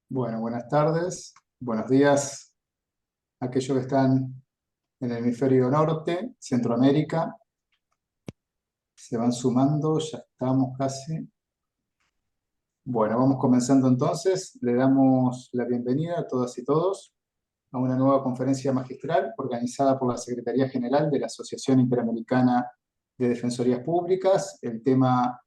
Bueno, buenas tardes, buenos días a aquellos que están en el hemisferio norte, Centroamérica. Se van sumando, ya estamos casi. Bueno, vamos comenzando entonces. Le damos la bienvenida a todas y todos a una nueva conferencia magistral organizada por la Secretaría General de la Asociación Interamericana de Defensorías Públicas. El tema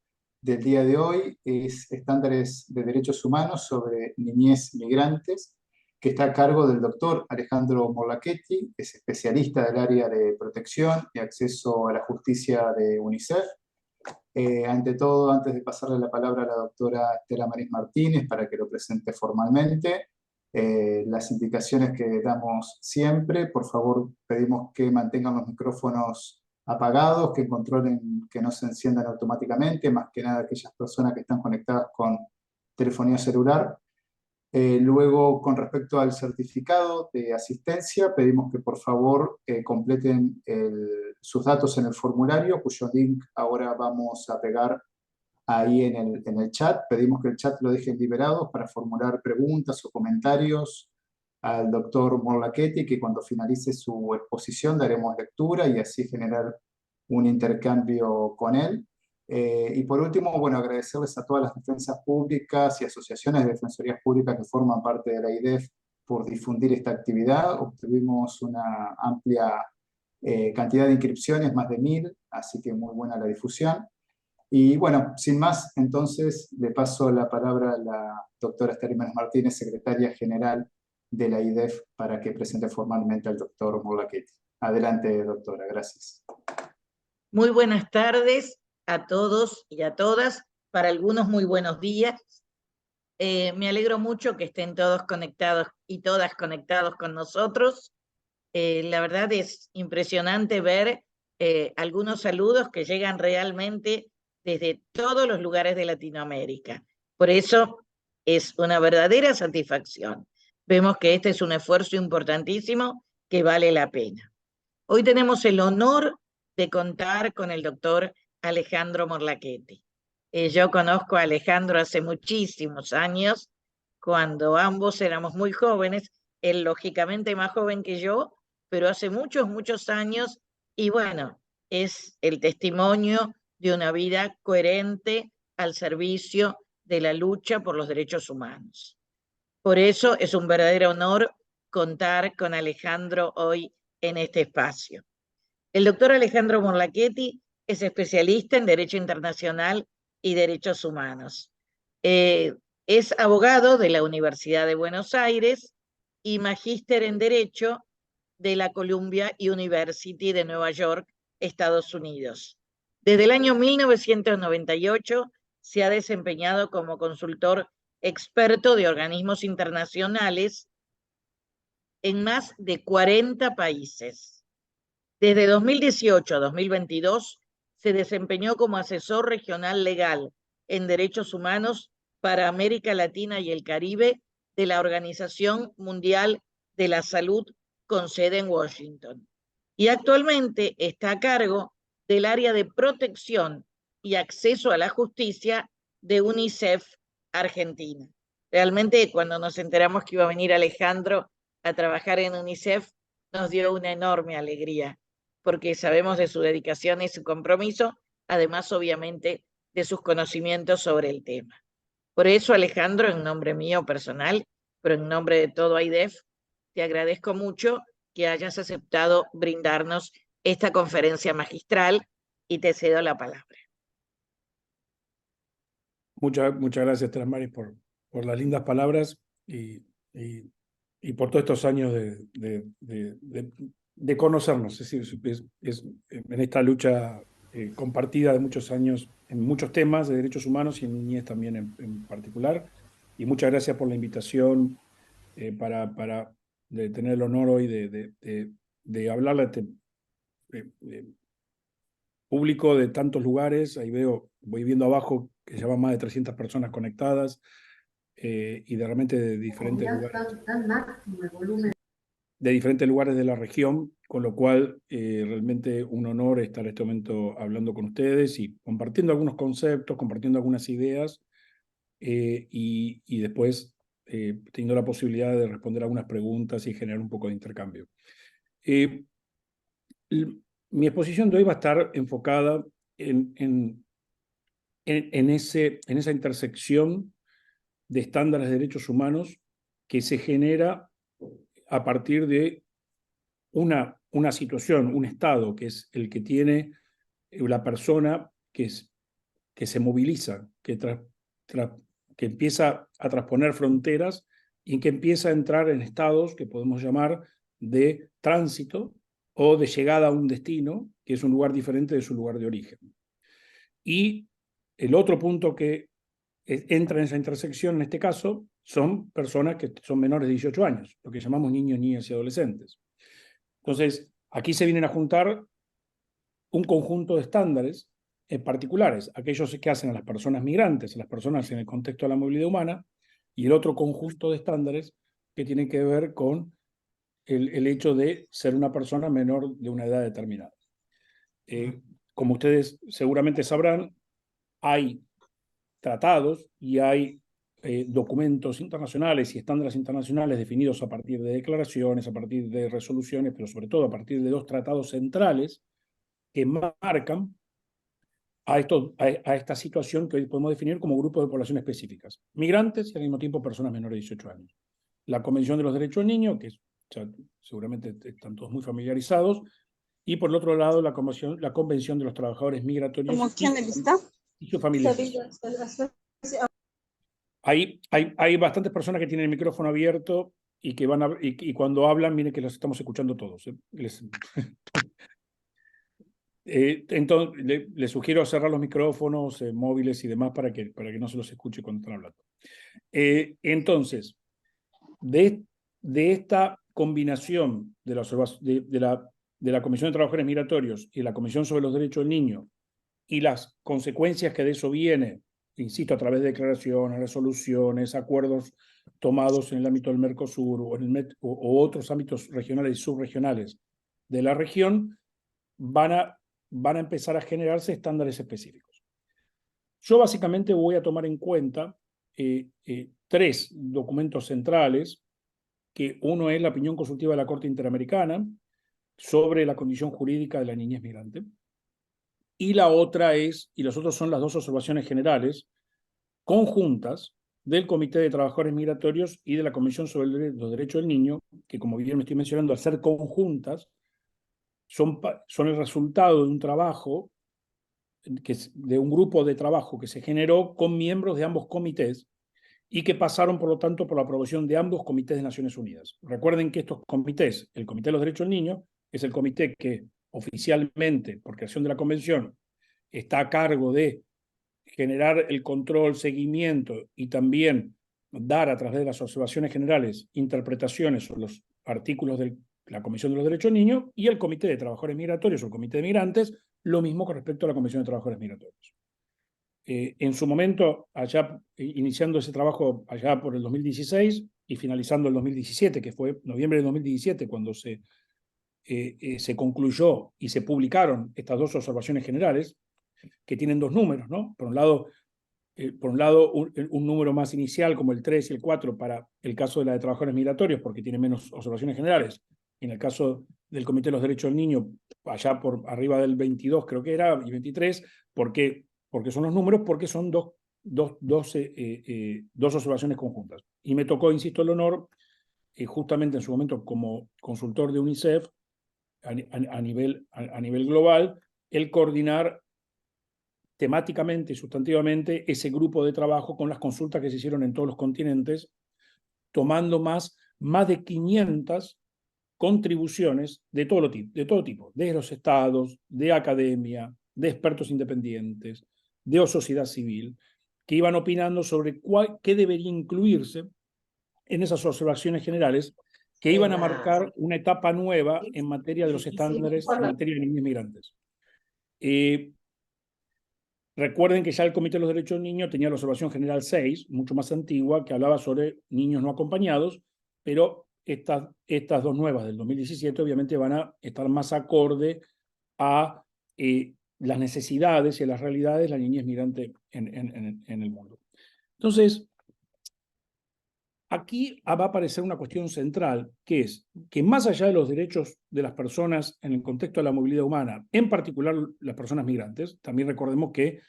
del día de hoy es estándares de derechos humanos sobre niñez migrantes, que está a cargo del doctor Alejandro Morlachetti, que es especialista del área de protección y acceso a la justicia de UNICEF. Ante todo, antes de pasarle la palabra a la doctora Estela Maris Martínez para que lo presente formalmente, las indicaciones que damos siempre, por favor pedimos que mantengan los micrófonos apagados, que controlen que no se enciendan automáticamente, más que nada aquellas personas que están conectadas con telefonía celular. Luego, con respecto al certificado de asistencia, pedimos que por favor completen sus datos en el formulario, cuyo link ahora vamos a pegar ahí en el chat. Pedimos que el chat lo dejen liberados para formular preguntas o comentarios al doctor Morlachetti, que cuando finalice su exposición daremos lectura y así generar un intercambio con él. Y por último, bueno, agradecerles a todas las defensas públicas y asociaciones de defensorías públicas que forman parte de la IDEF por difundir esta actividad. Obtuvimos una amplia cantidad de inscripciones, más de 1000, así que muy buena la difusión. Y bueno, sin más, entonces le paso la palabra a la doctora Estela Maris Martínez, secretaria general de la IDEF, para que presente formalmente al doctor Morlachetti. Adelante, doctora, gracias. Muy buenas tardes a todos y a todas, para algunos muy buenos días. Me alegro mucho que estén todos conectados y todas conectados con nosotros. La verdad es impresionante ver algunos saludos que llegan realmente desde todos los lugares de Latinoamérica. Por eso es una verdadera satisfacción. Vemos que este es un esfuerzo importantísimo que vale la pena. Hoy tenemos el honor de contar con el doctor Alejandro Morlachetti. Yo conozco a Alejandro hace muchísimos años, cuando ambos éramos muy jóvenes, él lógicamente más joven que yo, pero hace muchos, muchos años, y bueno, es el testimonio de una vida coherente al servicio de la lucha por los derechos humanos. Por eso es un verdadero honor contar con Alejandro hoy en este espacio. El doctor Alejandro Morlachetti es especialista en Derecho Internacional y Derechos Humanos. Es abogado de la Universidad de Buenos Aires y magíster en Derecho de la Columbia University de Nueva York, Estados Unidos. Desde el año 1998 se ha desempeñado como consultor experto de organismos internacionales en más de 40 países. Desde 2018 a 2022 se desempeñó como asesor regional legal en derechos humanos para América Latina y el Caribe de la Organización Mundial de la Salud con sede en Washington. Y actualmente está a cargo del área de protección y acceso a la justicia de UNICEF Argentina. Realmente cuando nos enteramos que iba a venir Alejandro a trabajar en UNICEF, nos dio una enorme alegría, porque sabemos de su dedicación y su compromiso, además obviamente de sus conocimientos sobre el tema. Por eso, Alejandro, en nombre mío personal, pero en nombre de todo AIDEF, te agradezco mucho que hayas aceptado brindarnos esta conferencia magistral y te cedo la palabra. Muchas gracias, Estela Maris, por las lindas palabras y por todos estos años de conocernos. Es decir, en esta lucha compartida de muchos años en muchos temas de derechos humanos y en niñez también en particular. Y muchas gracias por la invitación para tener el honor hoy de hablarle a este público de tantos lugares. Ahí voy viendo abajo que ya van más de 300 personas conectadas y realmente de diferentes lugares. Está máximo el volumen. de diferentes lugares de la región, con lo cual realmente un honor estar en este momento hablando con ustedes y compartiendo algunos conceptos, compartiendo algunas ideas y después teniendo la posibilidad de responder algunas preguntas y generar un poco de intercambio. Mi exposición de hoy va a estar enfocada en esa intersección de estándares de derechos humanos que se genera a partir de una situación, un estado, que es el que tiene la persona que se moviliza, que empieza a trasponer fronteras y que empieza a entrar en estados que podemos llamar de tránsito o de llegada a un destino, que es un lugar diferente de su lugar de origen. Y el otro punto que entra en esa intersección, en este caso, son personas que son menores de 18 años, lo que llamamos niños, niñas y adolescentes. Entonces, aquí se vienen a juntar un conjunto de estándares particulares, aquellos que hacen a las personas migrantes, a las personas en el contexto de la movilidad humana, y el otro conjunto de estándares que tienen que ver con el hecho de ser una persona menor de una edad determinada. Como ustedes seguramente sabrán, hay tratados y hay documentos internacionales y estándares internacionales definidos a partir de declaraciones, a partir de resoluciones, pero sobre todo a partir de dos tratados centrales que marcan a esta situación que hoy podemos definir como grupos de población específicas, migrantes y al mismo tiempo personas menores de 18 años. La Convención de los Derechos del Niño, que seguramente están todos muy familiarizados, y por el otro lado la Convención de los Trabajadores Migratorios y sus familias. Hay bastantes personas que tienen el micrófono abierto y que y cuando hablan, miren que los estamos escuchando todos. Entonces, les sugiero cerrar los micrófonos móviles y demás para que no se los escuche cuando están hablando. Entonces, de esta combinación de la Comisión de Trabajadores Migratorios y la Comisión sobre los Derechos del Niño y las consecuencias que de eso viene, insisto, a través de declaraciones, resoluciones, acuerdos tomados en el ámbito del Mercosur o otros ámbitos regionales y subregionales de la región, van a empezar a generarse estándares específicos. Yo básicamente voy a tomar en cuenta tres documentos centrales, que uno es la opinión consultiva de la Corte Interamericana sobre la condición jurídica de la niñez migrante, y la otra y los otros son las dos observaciones generales conjuntas del Comité de Trabajadores Migratorios y de la Comisión sobre los Derechos del Niño, que como bien me estoy mencionando, al ser conjuntas, son el resultado de un trabajo, de un grupo de trabajo que se generó con miembros de ambos comités y que pasaron, por lo tanto, por la aprobación de ambos comités de Naciones Unidas. Recuerden que estos comités, el Comité de los Derechos del Niño, es el comité que oficialmente, por creación de la Convención, está a cargo de generar el control, seguimiento y también dar a través de las observaciones generales interpretaciones sobre los artículos de la Comisión de los Derechos del Niño, y el Comité de Trabajadores Migratorios o el Comité de Migrantes, lo mismo con respecto a la Comisión de Trabajadores Migratorios. En su momento, iniciando ese trabajo allá por el 2016 y finalizando el 2017, que fue noviembre de 2017 cuando se concluyó y se publicaron estas dos observaciones generales, que tienen dos números, ¿no? Por un lado, un número más inicial como el 3 y el 4 para el caso de la de trabajadores migratorios, porque tiene menos observaciones generales. En el caso del Comité de los Derechos del Niño, allá por arriba del 22 creo que era, y 23, porque son los números, porque son dos observaciones conjuntas. Y me tocó, insisto, el honor, justamente en su momento como consultor de UNICEF a nivel global, el coordinar temáticamente y sustantivamente ese grupo de trabajo con las consultas que se hicieron en todos los continentes, tomando más de 500 contribuciones de todo tipo, de los estados, de academia, de expertos independientes, de sociedad civil, que iban opinando sobre qué debería incluirse en esas observaciones generales que iban a marcar una etapa nueva en materia de los estándares en materia de niños migrantes. Recuerden que ya el Comité de los Derechos del Niño tenía la observación general 6, mucho más antigua, que hablaba sobre niños no acompañados, pero estas dos nuevas del 2017 obviamente van a estar más acorde a las necesidades y a las realidades de la niñez migrante en el mundo. Entonces, aquí va a aparecer una cuestión central, que es que más allá de los derechos de las personas en el contexto de la movilidad humana, en particular las personas migrantes, también recordemos que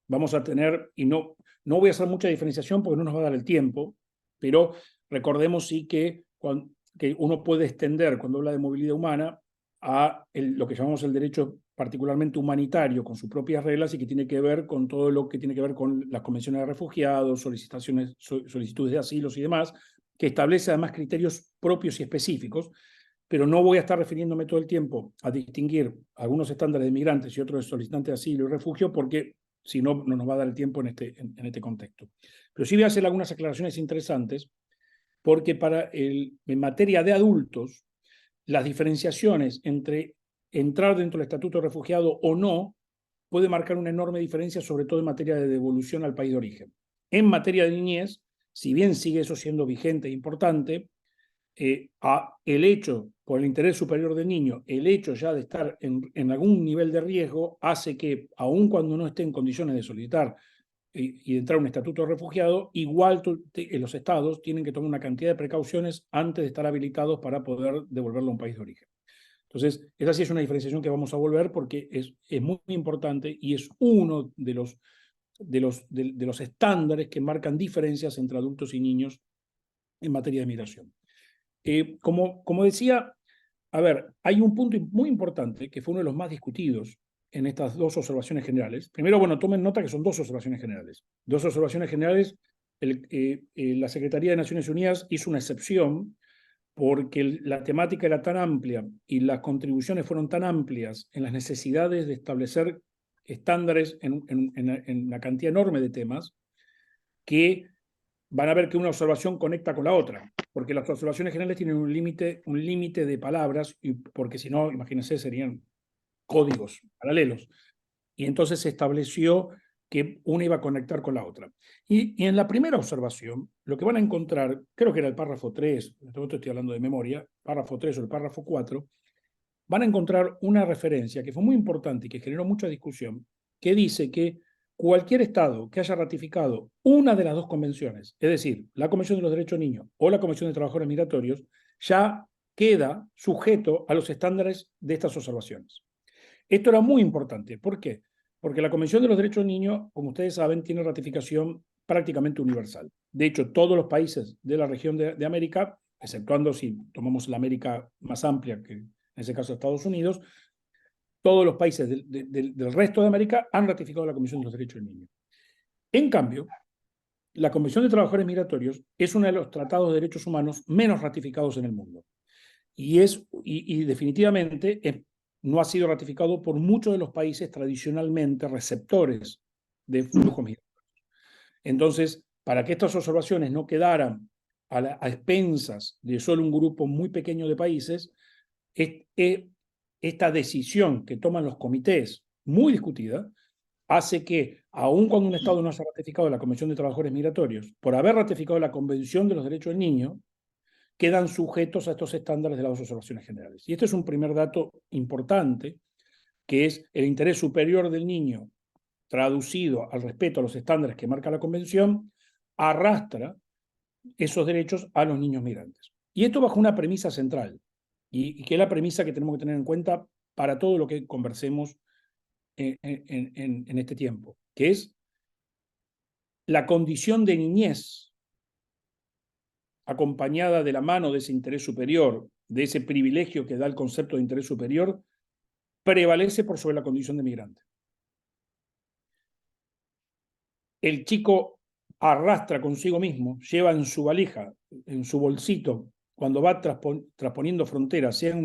vamos a tener, y no voy a hacer mucha diferenciación porque no nos va a dar el tiempo, pero recordemos sí que uno puede extender, cuando habla de movilidad humana, a lo que llamamos el derecho particularmente humanitario, con sus propias reglas y que tiene que ver con todo lo que tiene que ver con las convenciones de refugiados, solicitudes de asilos y demás, que establece además criterios propios y específicos, pero no voy a estar refiriéndome todo el tiempo a distinguir algunos estándares de migrantes y otros de solicitantes de asilo y refugio, porque si no, no nos va a dar el tiempo en este contexto. Pero sí voy a hacer algunas aclaraciones interesantes, porque en materia de adultos, las diferenciaciones entre entrar dentro del estatuto de refugiado o no puede marcar una enorme diferencia, sobre todo en materia de devolución al país de origen. En materia de niñez, si bien sigue eso siendo vigente e importante, el hecho, por el interés superior del niño, el hecho ya de estar en algún nivel de riesgo hace que, aun cuando no esté en condiciones de solicitar y de entrar a un estatuto de refugiado, igual los estados tienen que tomar una cantidad de precauciones antes de estar habilitados para poder devolverlo a un país de origen. Entonces, esa sí es una diferenciación que vamos a volver porque es muy importante y es uno de los estándares que marcan diferencias entre adultos y niños en materia de migración. Como decía, a ver, hay un punto muy importante que fue uno de los más discutidos en estas dos observaciones generales. Primero, bueno, tomen nota que son dos observaciones generales. Dos observaciones generales, la Secretaría de Naciones Unidas hizo una excepción porque la temática era tan amplia y las contribuciones fueron tan amplias en las necesidades de establecer estándares en una cantidad enorme de temas, que van a ver que una observación conecta con la otra, porque las observaciones generales tienen un límite de palabras, y porque si no, imagínense, serían códigos paralelos. Y entonces se estableció que una iba a conectar con la otra. Y en la primera observación, lo que van a encontrar, creo que era el párrafo 3, en este momento estoy hablando de memoria, párrafo 3 o el párrafo 4, van a encontrar una referencia que fue muy importante y que generó mucha discusión, que dice que cualquier Estado que haya ratificado una de las dos convenciones, es decir, la Convención de los Derechos Niños o la Convención de Trabajadores Migratorios, ya queda sujeto a los estándares de estas observaciones. Esto era muy importante. ¿Por qué? Porque la Convención de los Derechos Niños, como ustedes saben, tiene ratificación prácticamente universal. De hecho, todos los países de la región de América, exceptuando si tomamos la América más amplia, que en ese caso Estados Unidos, todos los países del resto de América han ratificado la Convención de los Derechos del Niño. En cambio, la Convención de Trabajadores Migratorios es uno de los tratados de derechos humanos menos ratificados en el mundo. Y definitivamente no ha sido ratificado por muchos de los países tradicionalmente receptores de flujos migratorios. Entonces, para que estas observaciones no quedaran a expensas de solo un grupo muy pequeño de países, esta decisión que toman los comités, muy discutida, hace que, aun cuando un Estado no haya ratificado la Convención de Trabajadores Migratorios, por haber ratificado la Convención de los Derechos del Niño, quedan sujetos a estos estándares de las dos observaciones generales. Y este es un primer dato importante, que es el interés superior del niño traducido al respeto a los estándares que marca la Convención, arrastra esos derechos a los niños migrantes. Y esto bajo una premisa central, y que es la premisa que tenemos que tener en cuenta para todo lo que conversemos en este tiempo, que es la condición de niñez acompañada de la mano de ese interés superior, de ese privilegio que da el concepto de interés superior, prevalece por sobre la condición de migrante. El chico arrastra consigo mismo, lleva en su valija, en su bolsito, cuando va trasponiendo fronteras, sea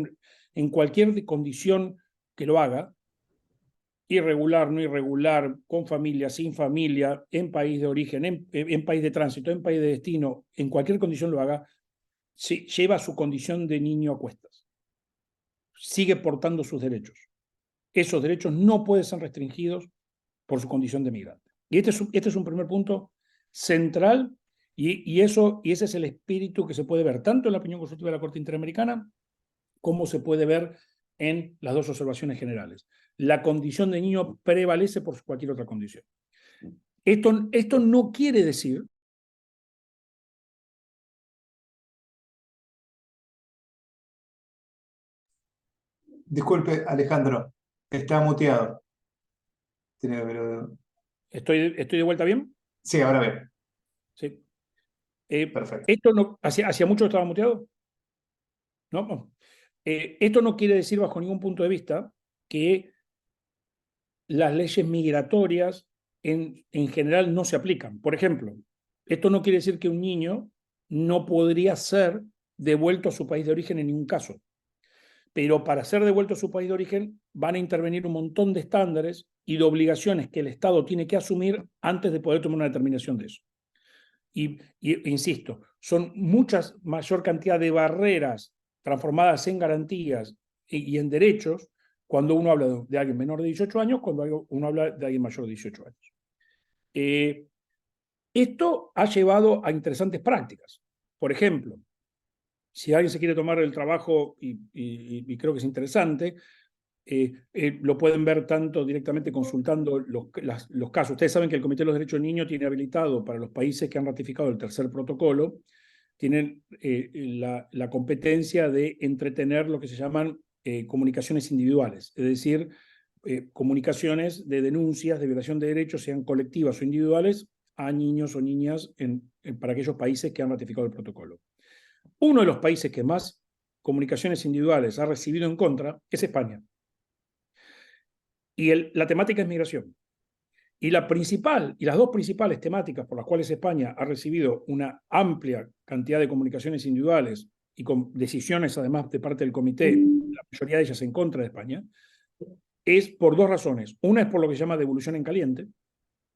en cualquier condición que lo haga, irregular, no irregular, con familia, sin familia, en país de origen, en país de tránsito, en país de destino, en cualquier condición lo haga, lleva su condición de niño a cuestas. Sigue portando sus derechos. Esos derechos no pueden ser restringidos por su condición de migrante. Y este es un primer punto central Y ese es el espíritu que se puede ver tanto en la opinión consultiva de la Corte Interamericana como se puede ver en las dos observaciones generales. La condición de niño prevalece por cualquier otra condición. Esto no quiere decir Disculpe, Alejandro, está muteado. ¿Estoy de vuelta bien? Sí, ahora bien. Sí. Perfecto. Esto no, ¿hacía mucho estaba muteado? ¿No? Esto no quiere decir bajo ningún punto de vista que las leyes migratorias en general no se aplican. Por ejemplo, esto no quiere decir que un niño no podría ser devuelto a su país de origen en ningún caso. Pero para ser devuelto a su país de origen van a intervenir un montón de estándares y de obligaciones que el Estado tiene que asumir antes de poder tomar una determinación de eso. Y insisto, son mayor cantidad de barreras transformadas en garantías y en derechos cuando uno habla de alguien menor de 18 años, cuando uno habla de alguien mayor de 18 años. Esto ha llevado a interesantes prácticas. Por ejemplo, si alguien se quiere tomar el trabajo, y creo que es interesante, lo pueden ver tanto directamente consultando los casos. Ustedes saben que el Comité de los Derechos del Niño tiene habilitado para los países que han ratificado el tercer protocolo, tienen la competencia de entretener lo que se llaman comunicaciones individuales, es decir, comunicaciones de denuncias de violación de derechos, sean colectivas o individuales, a niños o niñas para aquellos países que han ratificado el protocolo. Uno de los países que más comunicaciones individuales ha recibido en contra es España. Y la temática es migración. Y las dos principales temáticas por las cuales España ha recibido una amplia cantidad de comunicaciones individuales y con decisiones además de parte del comité, la mayoría de ellas en contra de España, es por dos razones. Una es por lo que se llama devolución en caliente.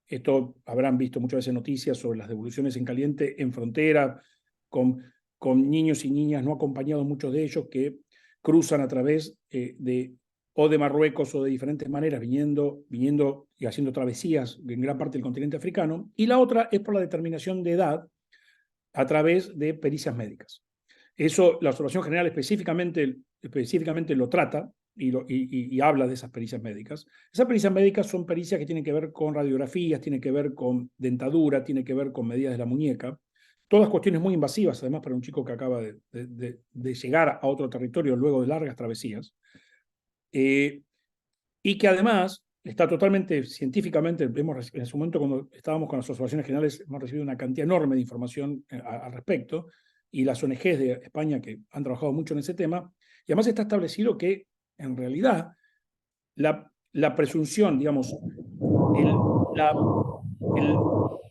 Esto habrán visto muchas veces noticias sobre las devoluciones en caliente en frontera, con niños y niñas no acompañados, muchos de ellos, que cruzan a través de Marruecos o de diferentes maneras, viniendo y haciendo travesías en gran parte del continente africano. Y la otra es por la determinación de edad a través de pericias médicas. Eso, la observación general específicamente lo trata y habla de esas pericias médicas. Esas pericias médicas son pericias que tienen que ver con radiografías, tienen que ver con dentadura, tienen que ver con medidas de la muñeca. Todas cuestiones muy invasivas, además, para un chico que acaba de llegar a otro territorio luego de largas travesías. Y que además está totalmente científicamente, en su momento cuando estábamos con las observaciones generales, hemos recibido una cantidad enorme de información al respecto, y las ONGs de España que han trabajado mucho en ese tema, y además está establecido que, en realidad, la presunción, digamos,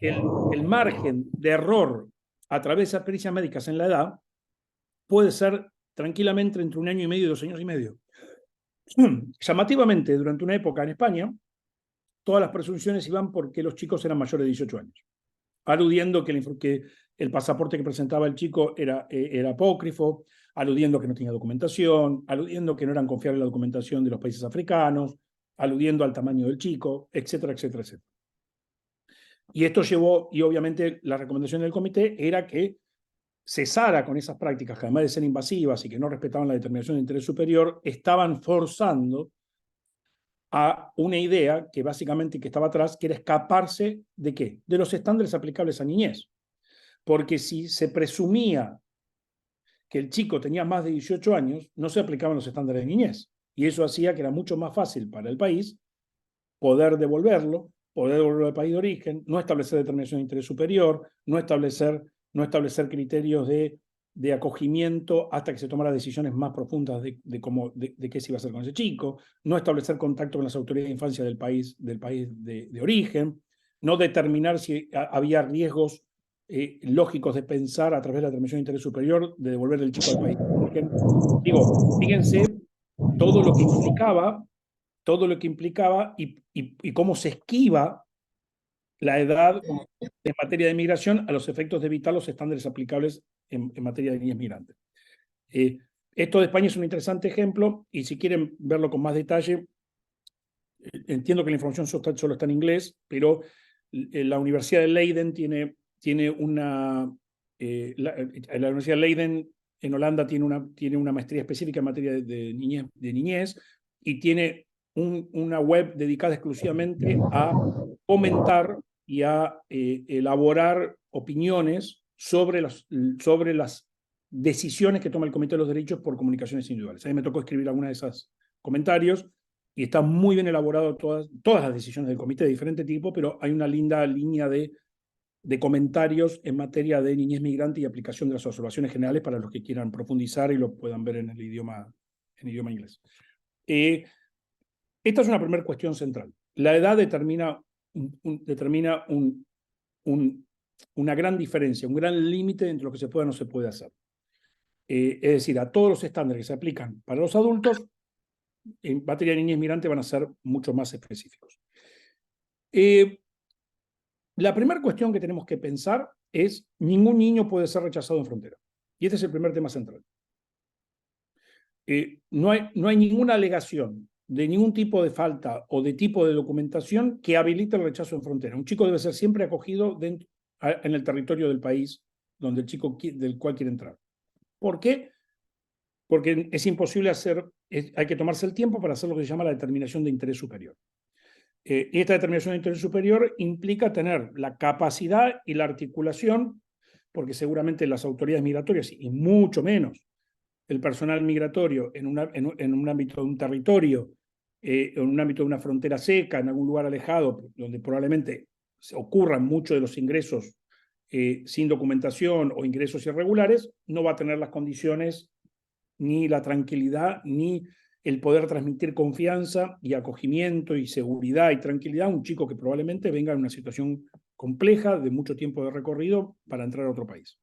el margen de error a través de esas pericias médicas en la edad puede ser tranquilamente entre 1 año y medio y 2 años y medio. Llamativamente, durante una época en España, todas las presunciones iban porque los chicos eran mayores de 18 años, aludiendo que el pasaporte que presentaba el chico era apócrifo, aludiendo que no tenía documentación, aludiendo que no eran confiables la documentación de los países africanos, aludiendo al tamaño del chico, etcétera, etcétera, etcétera. Y esto llevó, y obviamente la recomendación del comité era que cesara con esas prácticas que, además de ser invasivas y que no respetaban la determinación de interés superior, estaban forzando a una idea que básicamente que estaba atrás, que era escaparse ¿de qué? De los estándares aplicables a niñez. Porque si se presumía que el chico tenía más de 18 años, no se aplicaban los estándares de niñez. Y eso hacía que era mucho más fácil para el país poder devolverlo al país de origen, no establecer determinación de interés superior, no establecer criterios de acogimiento hasta que se tomaran decisiones más profundas de qué se iba a hacer con ese chico, no establecer contacto con las autoridades de infancia del país de origen, no determinar si había riesgos lógicos de pensar a través de la determinación de interés superior de devolver el chico al país de origen. Digo, fíjense todo lo que implicaba y cómo se esquiva la edad en materia de migración a los efectos de evitar los estándares aplicables en materia de niñez migrantes. Esto de España es un interesante ejemplo, y si quieren verlo con más detalle, entiendo que la información solo está en inglés, pero la Universidad de Leiden tiene tiene una... la Universidad Leiden en Holanda tiene una maestría específica en materia de niñez y tiene una web dedicada exclusivamente a comentar y a elaborar opiniones sobre las decisiones que toma el Comité de los Derechos por comunicaciones individuales. A mí me tocó escribir alguna de esos comentarios y está muy bien elaborado todas las decisiones del comité de diferente tipo, pero hay una linda línea de comentarios en materia de niñez migrante y aplicación de las observaciones generales para los que quieran profundizar y lo puedan ver en el idioma inglés. Esta es una primera cuestión central. La edad determina una gran diferencia, un gran límite entre lo que se puede o no se puede hacer. Es decir, a todos los estándares que se aplican para los adultos, en materia de niñez migrante van a ser mucho más específicos. La primera cuestión que tenemos que pensar es: ningún niño puede ser rechazado en frontera. Y este es el primer tema central. No hay ninguna alegación de ningún tipo de falta o de tipo de documentación que habilite el rechazo en frontera. Un chico debe ser siempre acogido en el territorio del país donde el chico del cual quiere entrar. ¿Por qué? Porque es imposible hay que tomarse el tiempo para hacer lo que se llama la determinación de interés superior. Y esta determinación de interés superior implica tener la capacidad y la articulación, porque seguramente las autoridades migratorias, y mucho menos el personal migratorio en un ámbito de un territorio, en un ámbito de una frontera seca, en algún lugar alejado, donde probablemente ocurran muchos de los ingresos sin documentación o ingresos irregulares, no va a tener las condiciones, ni la tranquilidad, ni el poder transmitir confianza y acogimiento y seguridad y tranquilidad a un chico que probablemente venga en una situación compleja, de mucho tiempo de recorrido, para entrar a otro país.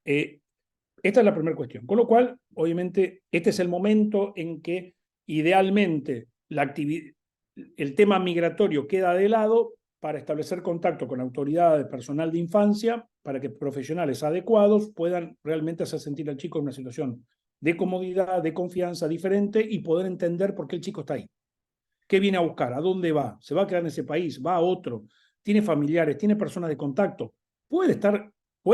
Esta es la primera cuestión. Con lo cual, obviamente, este es el momento en que idealmente el tema migratorio queda de lado para establecer contacto con autoridades, personal de infancia, para que profesionales adecuados puedan realmente hacer sentir al chico en una situación de comodidad, de confianza diferente y poder entender por qué el chico está ahí. ¿Qué viene a buscar? ¿A dónde va? ¿Se va a quedar en ese país? ¿Va a otro? ¿Tiene familiares? ¿Tiene personas de contacto? Puede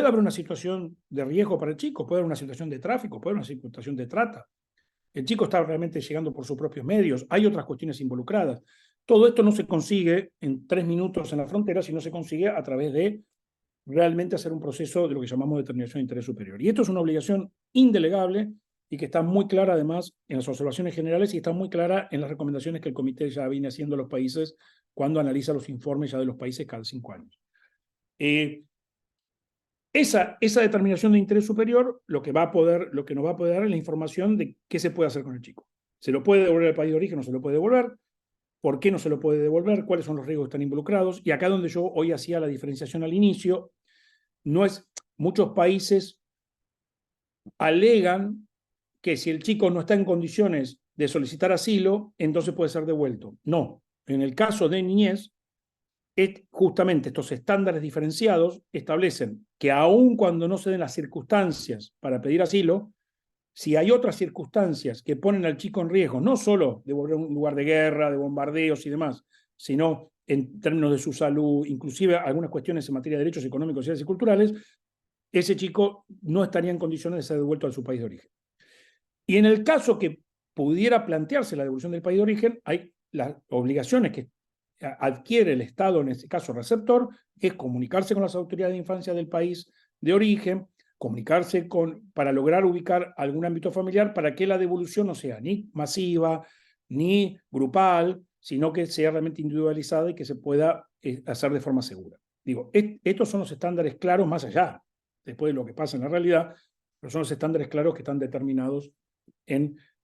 haber una situación de riesgo para el chico, puede haber una situación de tráfico, puede haber una situación de trata. El chico está realmente llegando por sus propios medios, hay otras cuestiones involucradas. Todo esto no se consigue en 3 minutos en la frontera, sino se consigue a través de realmente hacer un proceso de lo que llamamos determinación de interés superior. Y esto es una obligación indelegable y que está muy clara además en las observaciones generales y está muy clara en las recomendaciones que el comité ya viene haciendo a los países cuando analiza los informes ya de los países cada 5 años. Esa determinación de interés superior lo que nos va a poder dar es la información de qué se puede hacer con el chico. ¿Se lo puede devolver al país de origen o no se lo puede devolver? ¿Por qué no se lo puede devolver? ¿Cuáles son los riesgos que están involucrados? Y acá donde yo hoy hacía la diferenciación al inicio, muchos países alegan que si el chico no está en condiciones de solicitar asilo, entonces puede ser devuelto. No, en el caso de niñez, justamente estos estándares diferenciados establecen que aun cuando no se den las circunstancias para pedir asilo, si hay otras circunstancias que ponen al chico en riesgo, no solo de volver a un lugar de guerra, de bombardeos y demás, sino en términos de su salud, inclusive algunas cuestiones en materia de derechos económicos, sociales y culturales, ese chico no estaría en condiciones de ser devuelto a su país de origen. Y en el caso que pudiera plantearse la devolución del país de origen, hay las obligaciones que adquiere el Estado, en este caso receptor, es comunicarse con las autoridades de infancia del país de origen, comunicarse para lograr ubicar algún ámbito familiar para que la devolución no sea ni masiva, ni grupal, sino que sea realmente individualizada y que se pueda hacer de forma segura. Digo, estos son los estándares claros más allá, después de lo que pasa en la realidad, pero son los estándares claros que están determinados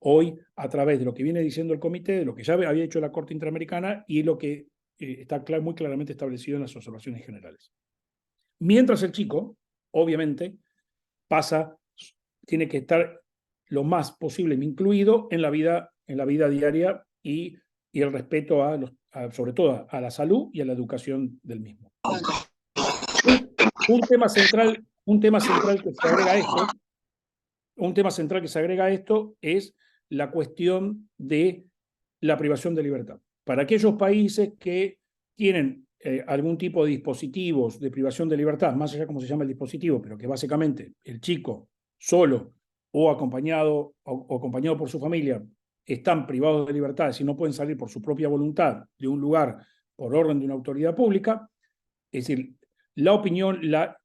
hoy a través de lo que viene diciendo el comité, de lo que ya había hecho la Corte Interamericana y lo que está muy claramente establecido en las observaciones generales. Mientras el chico, obviamente, tiene que estar lo más posible incluido en la vida diaria y el respeto sobre todo a la salud y a la educación del mismo. Un tema central que se agrega a esto, es la cuestión de la privación de libertad. Para aquellos países que tienen algún tipo de dispositivos de privación de libertad, más allá de cómo se llama el dispositivo, pero que básicamente el chico solo o acompañado por su familia están privados de libertad y no pueden salir por su propia voluntad de un lugar por orden de una autoridad pública, es decir, la opinión, las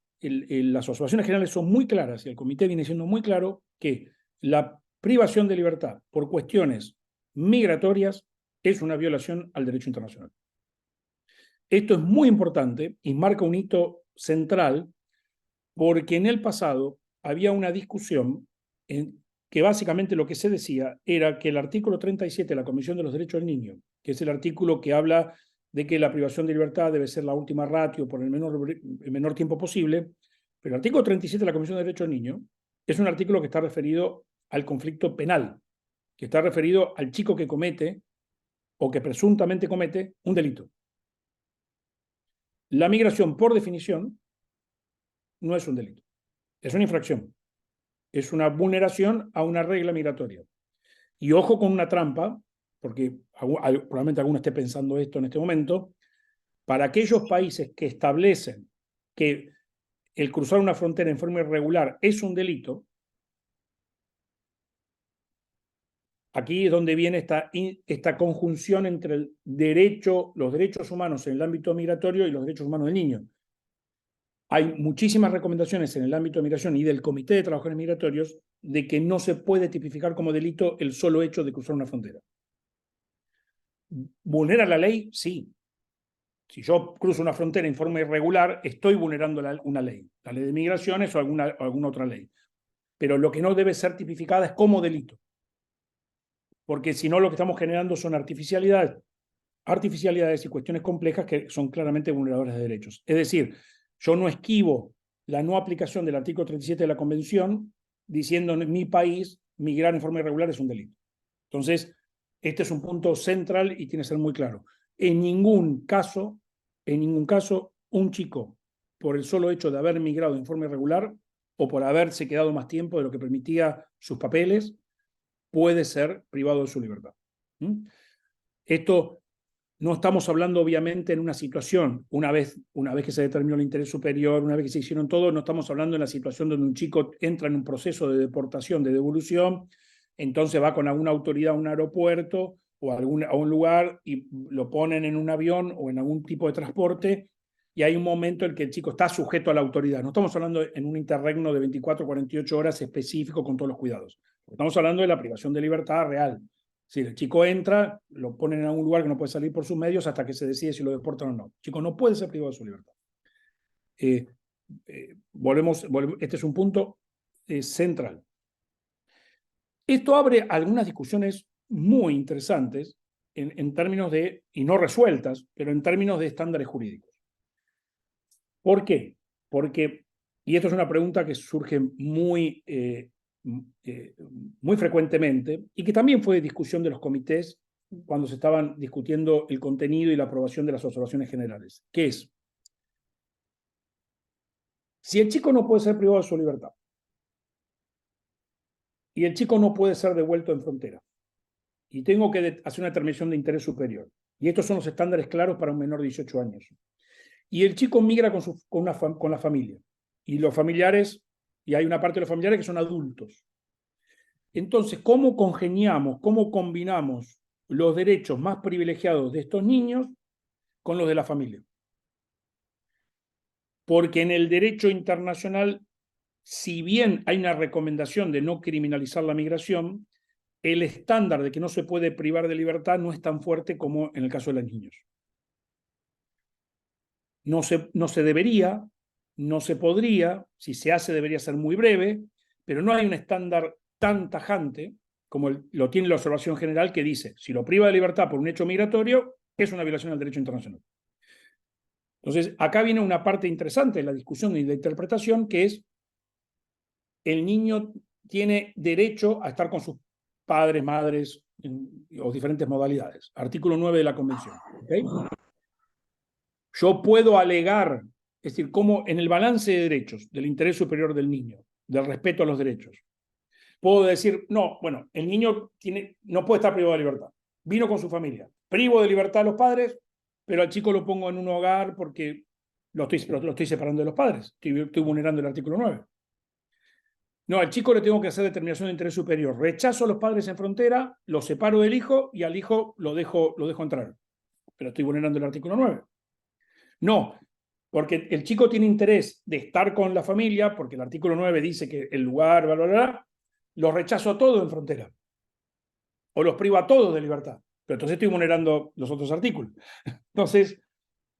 asociaciones generales son muy claras y el comité viene siendo muy claro que la privación de libertad por cuestiones migratorias es una violación al derecho internacional. Esto es muy importante y marca un hito central porque en el pasado había una discusión en que básicamente lo que se decía era que el artículo 37 de la Convención de los Derechos del Niño, que es el artículo que habla de que la privación de libertad debe ser la última ratio por el menor tiempo posible, pero el artículo 37 de la Convención de Derechos del Niño es un artículo que está referido al conflicto penal, que está referido al chico que comete o que presuntamente comete un delito. La migración, por definición, no es un delito, es una infracción, es una vulneración a una regla migratoria. Y ojo con una trampa, porque probablemente alguno esté pensando esto en este momento, para aquellos países que establecen que el cruzar una frontera en forma irregular es un delito, aquí es donde viene esta conjunción entre los derechos humanos en el ámbito migratorio y los derechos humanos del niño. Hay muchísimas recomendaciones en el ámbito de migración y del Comité de Trabajadores Migratorios de que no se puede tipificar como delito el solo hecho de cruzar una frontera. ¿Vulnera la ley? Sí. Si yo cruzo una frontera en forma irregular, estoy vulnerando una ley, la ley de migraciones o alguna otra ley. Pero lo que no debe ser tipificada es como delito. Porque si no, lo que estamos generando son artificialidades y cuestiones complejas que son claramente vulneradoras de derechos. Es decir, yo no esquivo la no aplicación del artículo 37 de la Convención diciendo en mi país migrar en forma irregular es un delito. Entonces, este es un punto central y tiene que ser muy claro. En ningún caso, un chico, por el solo hecho de haber migrado en forma irregular o por haberse quedado más tiempo de lo que permitía sus papeles, puede ser privado de su libertad. Esto no estamos hablando obviamente en una situación, una vez que se determinó el interés superior, una vez que se hicieron todo, no estamos hablando en la situación donde un chico entra en un proceso de deportación, de devolución, entonces va con alguna autoridad a un aeropuerto o a un lugar y lo ponen en un avión o en algún tipo de transporte y hay un momento en que el chico está sujeto a la autoridad. No estamos hablando en un interregno de 24 o 48 horas específico con todos los cuidados. Estamos hablando de la privación de libertad real. Si el chico entra, lo ponen en algún lugar que no puede salir por sus medios hasta que se decide si lo deportan o no. El chico no puede ser privado de su libertad. Este es un punto central. Esto abre algunas discusiones muy interesantes en términos de, y no resueltas, pero en términos de estándares jurídicos. ¿Por qué? Porque, y esto es una pregunta que surge muy frecuentemente y que también fue discusión de los comités cuando se estaban discutiendo el contenido y la aprobación de las observaciones generales, que es, si el chico no puede ser privado de su libertad y el chico no puede ser devuelto en frontera y tengo que hacer una determinación de interés superior, y estos son los estándares claros para un menor de 18 años, y el chico migra con la familia, y los familiares, y hay una parte de los familiares que son adultos. Entonces, ¿cómo congeniamos, cómo combinamos los derechos más privilegiados de estos niños con los de la familia? Porque en el derecho internacional, si bien hay una recomendación de no criminalizar la migración, el estándar de que no se puede privar de libertad no es tan fuerte como en el caso de los niños. No se debería, no se podría, si se hace debería ser muy breve, pero no hay un estándar tan tajante como lo tiene la observación general que dice, si lo priva de libertad por un hecho migratorio, es una violación del derecho internacional. Entonces, acá viene una parte interesante de la discusión y de la interpretación, que es el niño tiene derecho a estar con sus padres, madres, o diferentes modalidades. Artículo 9 de la Convención. ¿Okay? Yo puedo alegar, es decir, como en el balance de derechos, del interés superior del niño, del respeto a los derechos, puedo decir, no, bueno, el niño no puede estar privado de libertad. Vino con su familia. Privo de libertad a los padres, pero al chico lo pongo en un hogar porque lo estoy separando de los padres, estoy vulnerando el artículo 9. No, al chico le tengo que hacer determinación de interés superior. Rechazo a los padres en frontera, lo separo del hijo y al hijo lo dejo entrar. Pero estoy vulnerando el artículo 9. No, porque el chico tiene interés de estar con la familia, porque el artículo 9 dice que el lugar, bla, bla, bla, los rechazo a todos en frontera. O los privo a todos de libertad. Pero entonces estoy vulnerando los otros artículos. Entonces,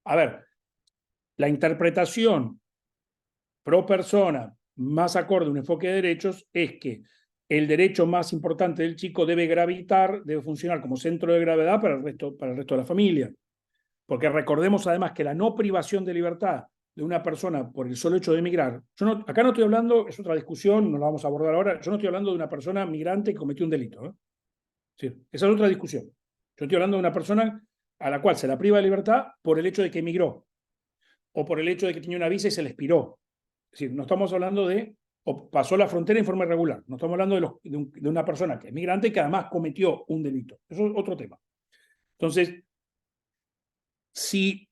a ver, la interpretación pro persona más acorde a un enfoque de derechos es que el derecho más importante del chico debe gravitar, debe funcionar como centro de gravedad para el resto de la familia. Porque recordemos además que la no privación de libertad de una persona por el solo hecho de emigrar, acá no estoy hablando, es otra discusión, no la vamos a abordar ahora, yo no estoy hablando de una persona migrante que cometió un delito. Sí, esa es otra discusión. Yo estoy hablando de una persona a la cual se la priva de libertad por el hecho de que emigró o por el hecho de que tenía una visa y se le expiró. Es decir, no estamos hablando de o pasó la frontera en forma irregular. No estamos hablando de una persona que es migrante y que además cometió un delito. Eso es otro tema. Entonces, si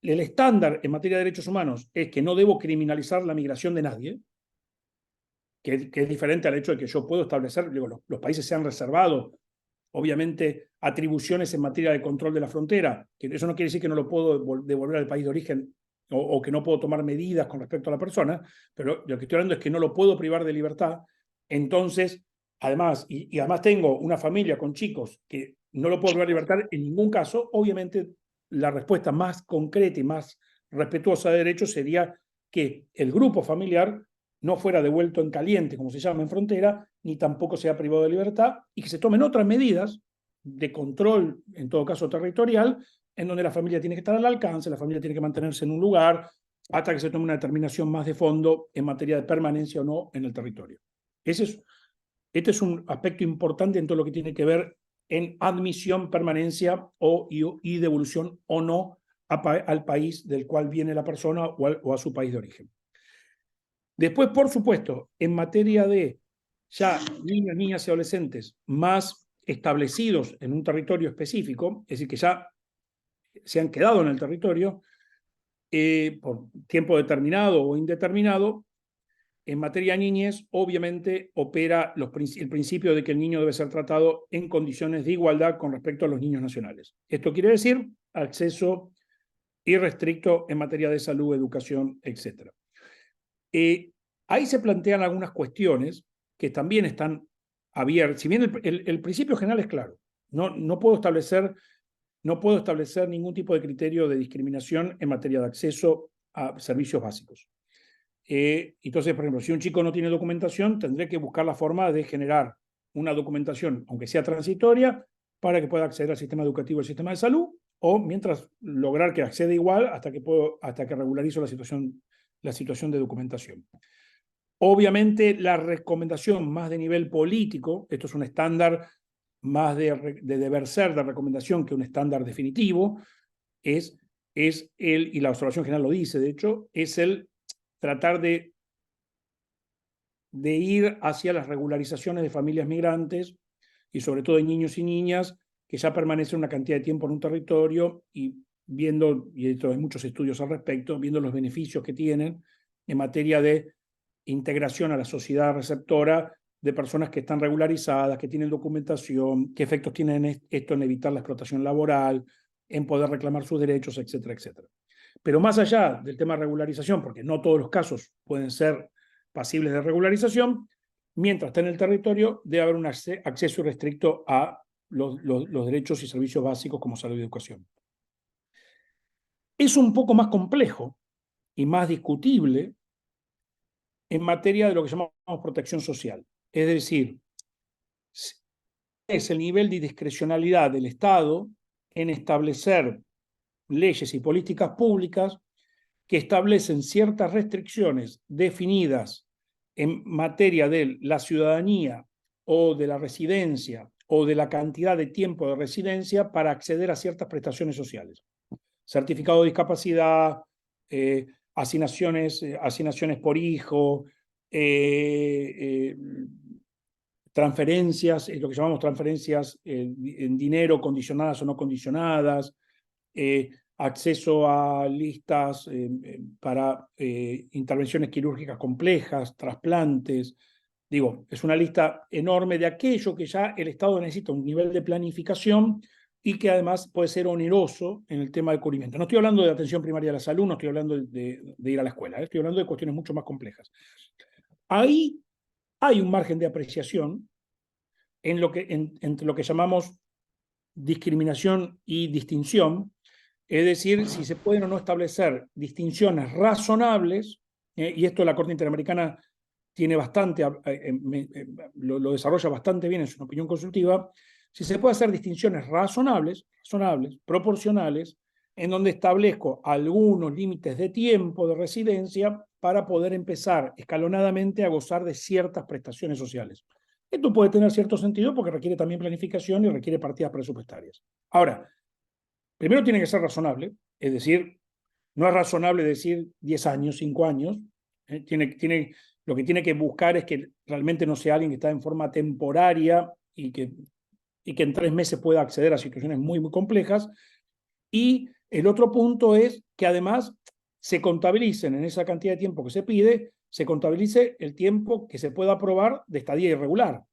el estándar en materia de derechos humanos es que no debo criminalizar la migración de nadie, que es diferente al hecho de que yo puedo establecer, digo, los países se han reservado, obviamente, atribuciones en materia de control de la frontera, que eso no quiere decir que no lo puedo devolver al país de origen o que no puedo tomar medidas con respecto a la persona, pero lo que estoy hablando es que no lo puedo privar de libertad. Entonces, además, y además tengo una familia con chicos que no lo puedo privar de libertad en ningún caso, obviamente la respuesta más concreta y más respetuosa de derechos sería que el grupo familiar no fuera devuelto en caliente, como se llama en frontera, ni tampoco sea privado de libertad, y que se tomen otras medidas de control, en todo caso territorial, en donde la familia tiene que estar al alcance, la familia tiene que mantenerse en un lugar, hasta que se tome una determinación más de fondo en materia de permanencia o no en el territorio. Este es un aspecto importante en todo lo que tiene que ver en admisión, permanencia y devolución o no al país del cual viene la persona o a su país de origen. Después, por supuesto, en materia de ya niños, niñas y adolescentes más establecidos en un territorio específico, es decir, que ya se han quedado en el territorio por tiempo determinado o indeterminado, en materia de niñez, obviamente opera el principio de que el niño debe ser tratado en condiciones de igualdad con respecto a los niños nacionales. Esto quiere decir acceso irrestricto en materia de salud, educación, etc. Ahí se plantean algunas cuestiones que también están abiertas. Si bien el principio general es claro, no puedo establecer ningún tipo de criterio de discriminación en materia de acceso a servicios básicos. Entonces, por ejemplo, si un chico no tiene documentación, tendré que buscar la forma de generar una documentación, aunque sea transitoria, para que pueda acceder al sistema educativo y al sistema de salud, o mientras lograr que acceda igual hasta que regularizo la situación de documentación. Obviamente, la recomendación más de nivel político, esto es un estándar más de deber ser de recomendación que un estándar definitivo, y la observación general lo dice, de hecho, es el tratar de ir hacia las regularizaciones de familias migrantes y sobre todo de niños y niñas que ya permanecen una cantidad de tiempo en un territorio y viendo, y hay muchos estudios al respecto, viendo los beneficios que tienen en materia de integración a la sociedad receptora de personas que están regularizadas, que tienen documentación, qué efectos tiene esto en evitar la explotación laboral, en poder reclamar sus derechos, etcétera, etcétera. Pero más allá del tema de regularización, porque no todos los casos pueden ser pasibles de regularización, mientras está en el territorio debe haber un acceso irrestricto a los derechos y servicios básicos como salud y educación. Es un poco más complejo y más discutible en materia de lo que llamamos protección social. Es decir, es el nivel de discrecionalidad del Estado en establecer leyes y políticas públicas que establecen ciertas restricciones definidas en materia de la ciudadanía o de la residencia o de la cantidad de tiempo de residencia para acceder a ciertas prestaciones sociales. Certificado de discapacidad, asignaciones por hijo, transferencias, lo que llamamos transferencias en dinero condicionadas o no condicionadas, acceso a listas para intervenciones quirúrgicas complejas, trasplantes. Digo, es una lista enorme de aquello que ya el Estado necesita un nivel de planificación y que además puede ser oneroso en el tema de cubrimiento. No estoy hablando de atención primaria a la salud, no estoy hablando de ir a la escuela, estoy hablando de cuestiones mucho más complejas. Ahí hay un margen de apreciación entre lo que llamamos discriminación y distinción, es decir, si se pueden o no establecer distinciones razonables, y esto la Corte Interamericana tiene bastante, lo desarrolla bastante bien en su opinión consultiva, si se puede hacer distinciones razonables, proporcionales, en donde establezco algunos límites de tiempo de residencia para poder empezar escalonadamente a gozar de ciertas prestaciones sociales. Esto puede tener cierto sentido porque requiere también planificación y requiere partidas presupuestarias. Ahora, primero tiene que ser razonable, es decir, no es razonable decir 10 años, 5 años, lo que tiene que buscar es que realmente no sea alguien que está en forma temporaria y que en 3 meses pueda acceder a situaciones muy, muy complejas. Y el otro punto es que además se contabilicen en esa cantidad de tiempo que se pide, se contabilice el tiempo que se pueda aprobar de estadía irregular,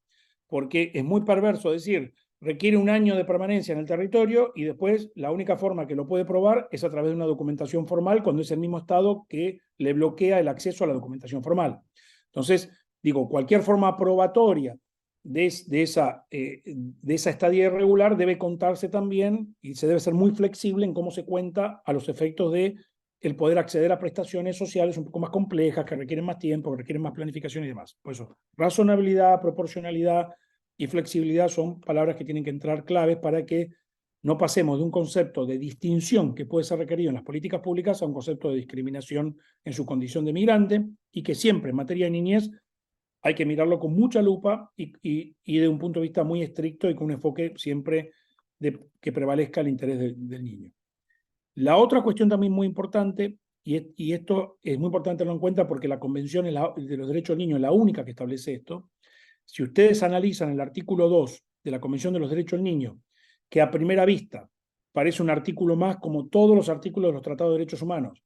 porque es muy perverso decir, requiere 1 año de permanencia en el territorio y después la única forma que lo puede probar es a través de una documentación formal cuando es el mismo Estado que le bloquea el acceso a la documentación formal. Entonces, digo, cualquier forma probatoria de esa estadía irregular debe contarse también y se debe ser muy flexible en cómo se cuenta a los efectos de el poder acceder a prestaciones sociales un poco más complejas, que requieren más tiempo, que requieren más planificación y demás. Por eso, razonabilidad, proporcionalidad y flexibilidad son palabras que tienen que entrar claves para que no pasemos de un concepto de distinción que puede ser requerido en las políticas públicas a un concepto de discriminación en su condición de migrante y que siempre en materia de niñez hay que mirarlo con mucha lupa y de un punto de vista muy estricto y con un enfoque siempre que prevalezca el interés del niño. La otra cuestión también muy importante, y esto es muy importante tenerlo en cuenta porque la Convención de los Derechos del Niño es la única que establece esto. Si ustedes analizan el artículo 2 de la Convención de los Derechos del Niño, que a primera vista parece un artículo más como todos los artículos de los Tratados de Derechos Humanos,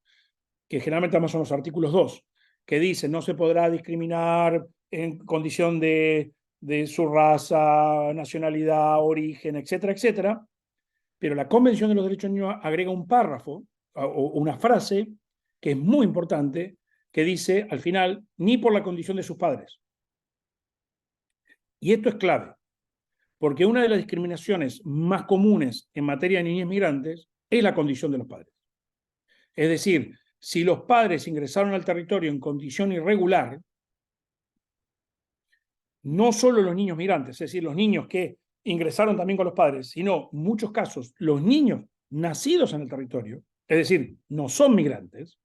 que generalmente además son los artículos 2, que dicen no se podrá discriminar en condición de su raza, nacionalidad, origen, etcétera, etcétera, pero la Convención de los Derechos del Niño agrega un párrafo o una frase que es muy importante, que dice al final, ni por la condición de sus padres. Y esto es clave, porque una de las discriminaciones más comunes en materia de niñez migrantes es la condición de los padres. Es decir, si los padres ingresaron al territorio en condición irregular, no solo los niños migrantes, es decir, los niños que ingresaron también con los padres, sino en muchos casos los niños nacidos en el territorio, es decir, no son migrantes,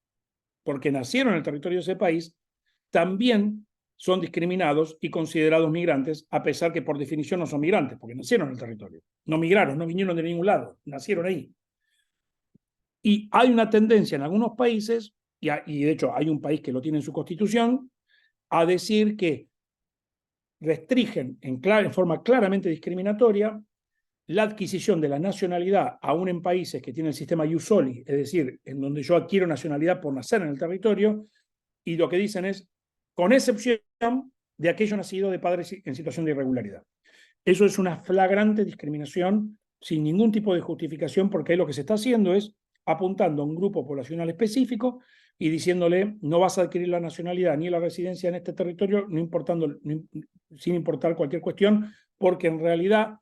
porque nacieron en el territorio de ese país, también son discriminados y considerados migrantes, a pesar que por definición no son migrantes, porque nacieron en el territorio. No migraron, no vinieron de ningún lado, nacieron ahí. Y hay una tendencia en algunos países, y de hecho hay un país que lo tiene en su constitución, a decir que restringen en forma claramente discriminatoria la adquisición de la nacionalidad aún en países que tienen el sistema ius soli, es decir, en donde yo adquiero nacionalidad por nacer en el territorio, y lo que dicen es, con excepción de aquellos nacidos de padres en situación de irregularidad. Eso es una flagrante discriminación sin ningún tipo de justificación, porque ahí lo que se está haciendo es apuntando a un grupo poblacional específico y diciéndole no vas a adquirir la nacionalidad ni la residencia en este territorio, sin importar cualquier cuestión, porque en realidad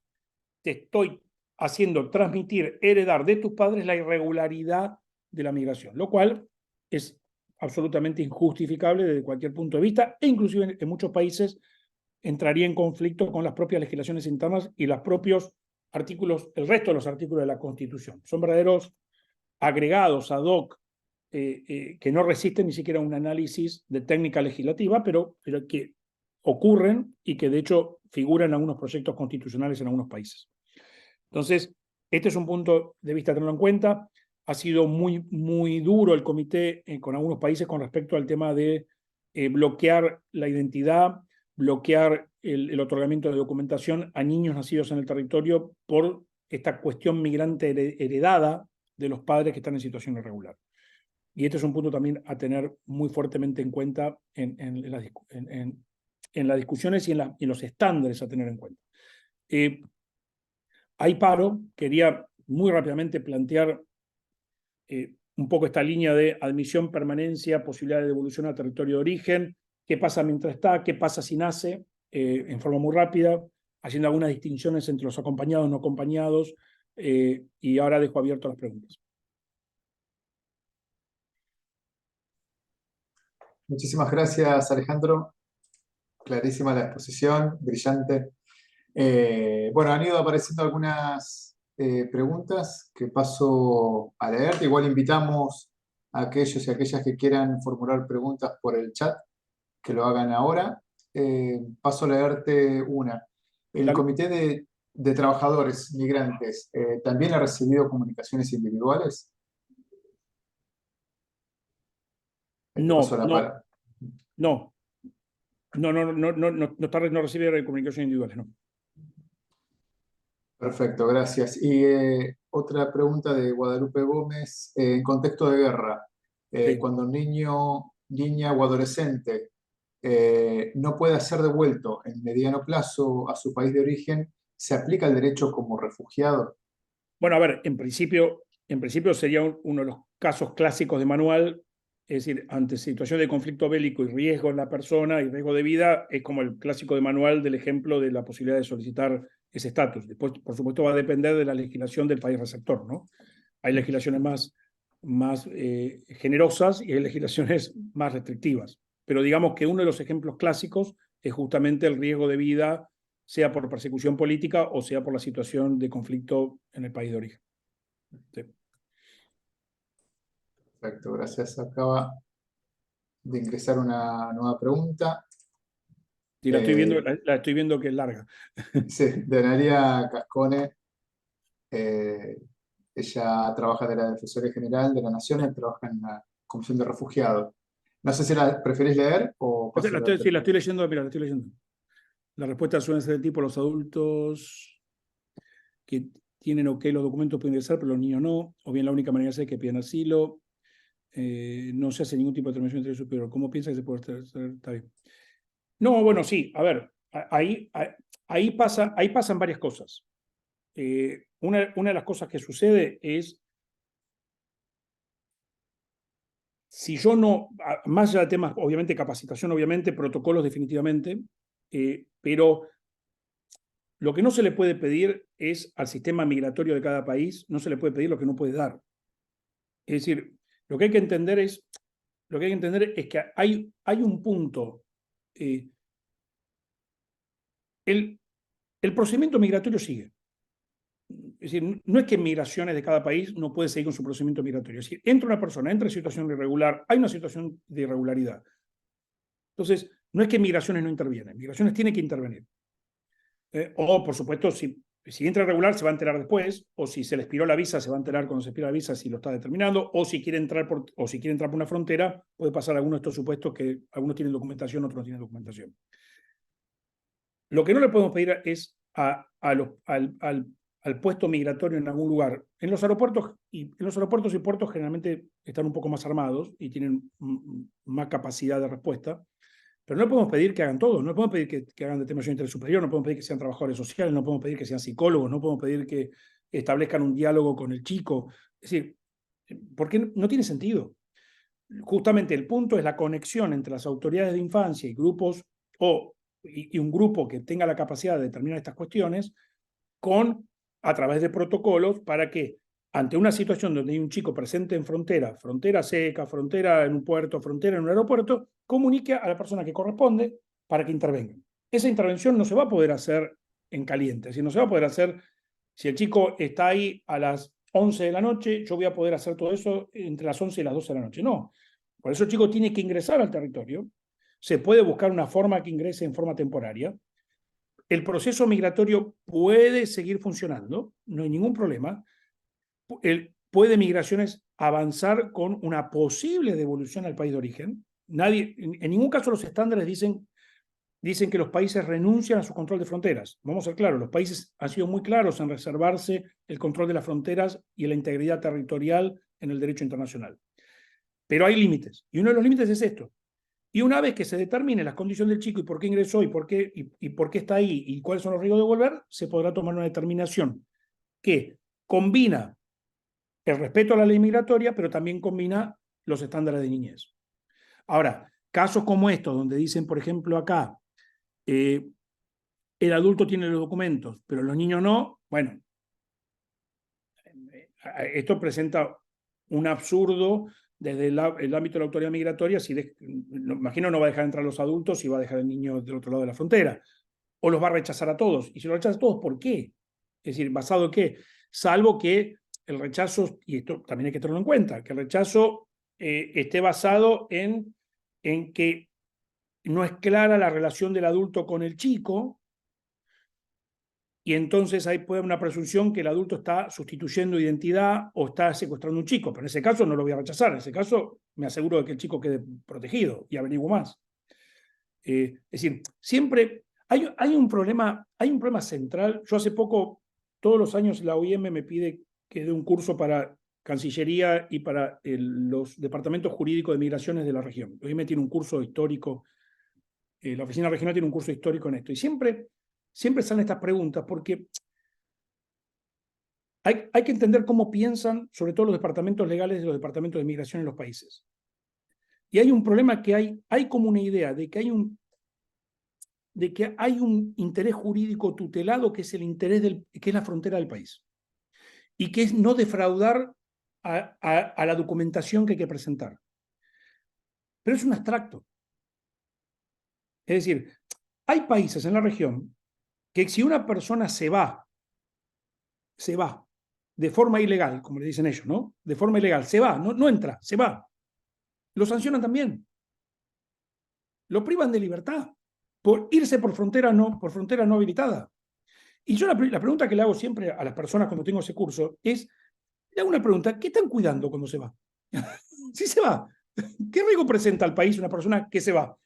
te estoy haciendo transmitir, heredar de tus padres la irregularidad de la migración, lo cual es absolutamente injustificable desde cualquier punto de vista, e inclusive en muchos países entraría en conflicto con las propias legislaciones internas y los propios artículos, el resto de los artículos de la Constitución. Son verdaderos agregados ad hoc que no resisten ni siquiera un análisis de técnica legislativa, pero que ocurren y que de hecho figuran en algunos proyectos constitucionales en algunos países. Entonces, este es un punto de vista a tenerlo en cuenta. Ha sido muy, muy duro el comité con algunos países con respecto al tema de bloquear la identidad, bloquear el otorgamiento de documentación a niños nacidos en el territorio por esta cuestión migrante heredada de los padres que están en situación irregular. Y este es un punto también a tener muy fuertemente en cuenta en las discusiones y en los estándares a tener en cuenta. Ahí paro, quería muy rápidamente plantear un poco esta línea de admisión, permanencia, posibilidad de devolución al territorio de origen, qué pasa mientras está, qué pasa si nace, en forma muy rápida, haciendo algunas distinciones entre los acompañados y no acompañados, y ahora dejo abierto las preguntas. Muchísimas gracias, Alejandro. Clarísima la exposición, brillante. Bueno, han ido apareciendo algunas preguntas que paso a leer. Igual invitamos a aquellos y aquellas que quieran formular preguntas por el chat, que lo hagan ahora. Paso a leerte una. El Dale. Comité de Trabajadores Migrantes también ha recibido comunicaciones individuales. No, Paso la palabra. no recibe comunicación individuales, no. Perfecto, gracias. Y otra pregunta de Guadalupe Gómez, en contexto de guerra, Sí. cuando un niño, niña o adolescente no pueda ser devuelto en mediano plazo a su país de origen, ¿se aplica el derecho como refugiado? Bueno, a ver, en principio sería uno de los casos clásicos de manual, es decir, ante situación de conflicto bélico y riesgo en la persona y riesgo de vida, es como el clásico de manual del ejemplo de la posibilidad de solicitar ese estatus. Después, por supuesto, va a depender de la legislación del país receptor, ¿no? Hay legislaciones más generosas y hay legislaciones más restrictivas. Pero digamos que uno de los ejemplos clásicos es justamente el riesgo de vida, sea por persecución política o sea por la situación de conflicto en el país de origen. Sí. Perfecto, gracias. Acaba de ingresar una nueva pregunta. Sí, la estoy viendo que es larga. Sí, de Analia Cascone. Ella trabaja de la Defensoría General de la Nación y trabaja en la Comisión de Refugiados. No sé si la preferís leer o paso a leerte. Sí, la estoy leyendo, mira, la estoy leyendo. Las respuestas suelen ser del tipo: los adultos que tienen ok los documentos pueden ingresar, pero los niños no, o bien la única manera es que pidan asilo, no se hace ningún tipo de determinación de interés superior. ¿Cómo piensa que se puede hacer? Está bien. No, bueno, sí, a ver, ahí pasan varias cosas. Una de las cosas que sucede es, si yo no, más allá de temas, obviamente, capacitación, obviamente, protocolos definitivamente, pero lo que no se le puede pedir es al sistema migratorio de cada país, no se le puede pedir lo que no puede dar. Es decir, lo que hay que entender es que hay un punto. El procedimiento migratorio sigue. Es decir, no es que migraciones de cada país no puede seguir con su procedimiento migratorio. Es decir, entra una persona, entra en situación irregular, hay una situación de irregularidad. Entonces, no es que migraciones no intervienen, migraciones tienen que intervenir. O, por supuesto, si entra irregular se va a enterar después, o si se le expiró la visa se va a enterar cuando se expira la visa si lo está determinando, o si quiere entrar por una frontera, puede pasar alguno de estos supuestos que algunos tienen documentación, otros no tienen documentación. Lo que no le podemos pedir es al puesto migratorio en algún lugar. En los aeropuertos y puertos generalmente están un poco más armados y tienen más capacidad de respuesta, pero no podemos pedir que hagan todo, no podemos pedir que hagan determinación de interés superior, no podemos pedir que sean trabajadores sociales, no podemos pedir que sean psicólogos, no podemos pedir que establezcan un diálogo con el chico. Es decir, porque no tiene sentido. Justamente el punto es la conexión entre las autoridades de infancia y grupos y un grupo que tenga la capacidad de determinar estas cuestiones a través de protocolos para que ante una situación donde hay un chico presente en frontera seca, frontera en un puerto, frontera en un aeropuerto, comunique a la persona que corresponde para que intervenga. Esa intervención no se va a poder hacer en caliente, es decir, no se va a poder hacer si el chico está ahí a las 11 de la noche, yo voy a poder hacer todo eso entre las 11 y las 12 de la noche. No, por eso el chico tiene que ingresar al territorio, se puede buscar una forma que ingrese en forma temporaria. El proceso migratorio puede seguir funcionando, no hay ningún problema. Puede migraciones avanzar con una posible devolución al país de origen. En ningún caso los estándares dicen dicen que los países renuncian a su control de fronteras. Vamos a ser claros, los países han sido muy claros en reservarse el control de las fronteras y la integridad territorial en el derecho internacional. Pero hay límites, y uno de los límites es esto. Y una vez que se determine las condiciones del chico y por qué ingresó y por qué está ahí y cuáles son los riesgos de volver, se podrá tomar una determinación que combina el respeto a la ley migratoria, pero también combina los estándares de niñez. Ahora, casos como estos, donde dicen, por ejemplo, acá, el adulto tiene los documentos, pero los niños no, bueno, esto presenta un absurdo desde el ámbito de la autoridad migratoria. Imagino no va a dejar entrar a los adultos y va a dejar al niño del otro lado de la frontera, o los va a rechazar a todos. Y si los rechaza a todos, ¿por qué? Es decir, ¿basado en qué? Salvo que el rechazo, y esto también hay que tenerlo en cuenta, que el rechazo esté basado en que no es clara la relación del adulto con el chico, y entonces ahí puede haber una presunción que el adulto está sustituyendo identidad o está secuestrando a un chico. Pero en ese caso no lo voy a rechazar. En ese caso me aseguro de que el chico quede protegido y averiguo más. Es decir, siempre hay un problema central. Yo hace poco, todos los años la OIM me pide que dé un curso para Cancillería y para los departamentos jurídicos de migraciones de la región. La OIM tiene un curso histórico, la oficina regional tiene un curso histórico en esto. Y siempre salen estas preguntas porque hay que entender cómo piensan, sobre todo los departamentos legales de los departamentos de migración en los países. Y hay un problema que hay como una idea de que hay un interés jurídico tutelado que es el interés que es la frontera del país. Y que es no defraudar a la documentación que hay que presentar. Pero es un abstracto. Es decir, hay países en la región que si una persona se va de forma ilegal, como le dicen ellos, ¿no? De forma ilegal, se va, no entra, se va. Lo sancionan también. Lo privan de libertad por irse por frontera no habilitada. Y yo la pregunta que le hago siempre a las personas cuando tengo ese curso es, le hago una pregunta, ¿qué están cuidando cuando se va? Si se va, ¿qué riesgo presenta al país una persona que se va?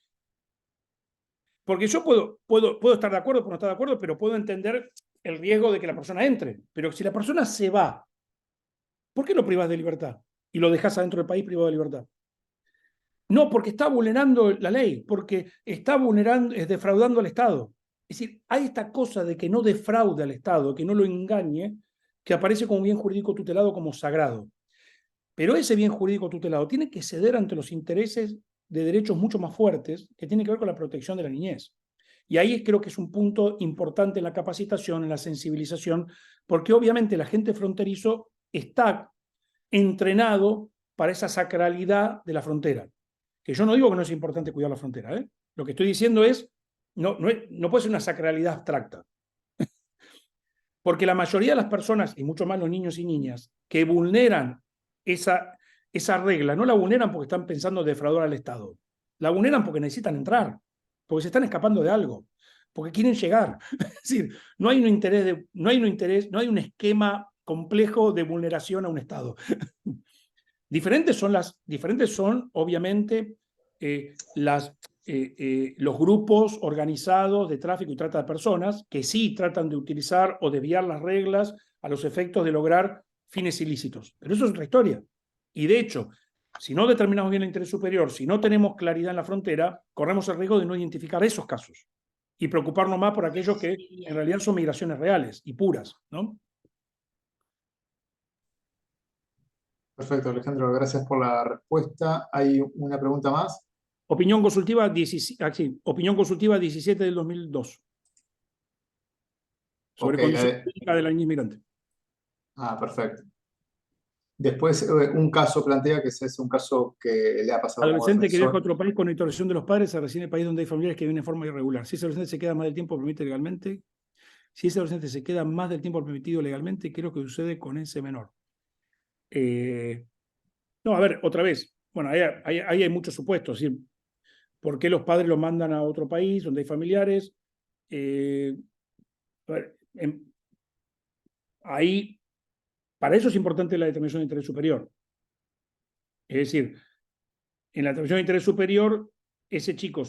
Porque yo puedo estar de acuerdo o no estar de acuerdo, pero puedo entender el riesgo de que la persona entre. Pero si la persona se va, ¿por qué lo privas de libertad? Y lo dejas adentro del país privado de libertad. No, porque está vulnerando la ley, porque está defraudando al Estado. Es decir, hay esta cosa de que no defraude al Estado, que no lo engañe, que aparece como bien jurídico tutelado como sagrado. Pero ese bien jurídico tutelado tiene que ceder ante los intereses de derechos mucho más fuertes que tienen que ver con la protección de la niñez. Y ahí creo que es un punto importante en la capacitación, en la sensibilización, porque obviamente el agente fronterizo está entrenado para esa sacralidad de la frontera. Que yo no digo que no es importante cuidar la frontera, ¿eh? Lo que estoy diciendo es, no puede ser una sacralidad abstracta. Porque la mayoría de las personas, y mucho más los niños y niñas, que vulneran esa regla, no la vulneran porque están pensando defraudar al Estado. La vulneran porque necesitan entrar, porque se están escapando de algo, porque quieren llegar. Es decir, no hay un esquema complejo de vulneración a un Estado. Diferentes son obviamente, los grupos organizados de tráfico y trata de personas que sí tratan de utilizar o desviar las reglas a los efectos de lograr fines ilícitos. Pero eso es otra historia. Y de hecho, si no determinamos bien el interés superior, si no tenemos claridad en la frontera, corremos el riesgo de no identificar esos casos y preocuparnos más por aquellos que en realidad son migraciones reales y puras, ¿no? Perfecto, Alejandro, gracias por la respuesta. ¿Hay una pregunta más? Opinión consultiva 17 del 2002. Sobre condiciones jurídicas de la niña inmigrante. Perfecto. Después, un caso plantea que ese es un caso que le ha pasado como Adolescente que viaja a defensor. otro país con autorización de los padres se reside en el país donde hay familiares que viven en forma irregular. Si ese adolescente se queda más del tiempo permite legalmente, si ese adolescente se queda más del tiempo permitido legalmente, ¿qué es lo que sucede con ese menor? No, a ver, otra vez. Bueno, ahí hay muchos supuestos. ¿Sí? ¿Por qué los padres lo mandan a otro país donde hay familiares? A ver, ahí, para eso es importante la determinación de interés superior. Es decir, en la determinación de interés superior, ese chico,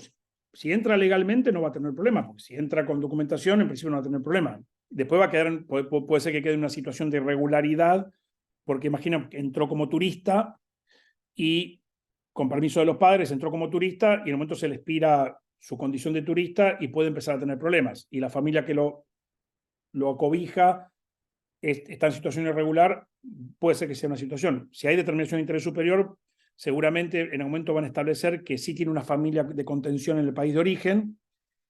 si entra legalmente no va a tener problema, porque si entra con documentación, en principio no va a tener problema. Después va a quedar, puede ser que quede en una situación de irregularidad, porque imagina que entró como turista y con permiso de los padres entró como turista y en el momento se le expira su condición de turista y puede empezar a tener problemas. Y la familia que lo acobija está en situación irregular, puede ser que sea una situación. Si hay determinación de interés superior, seguramente en el momento van a establecer que sí tiene una familia de contención en el país de origen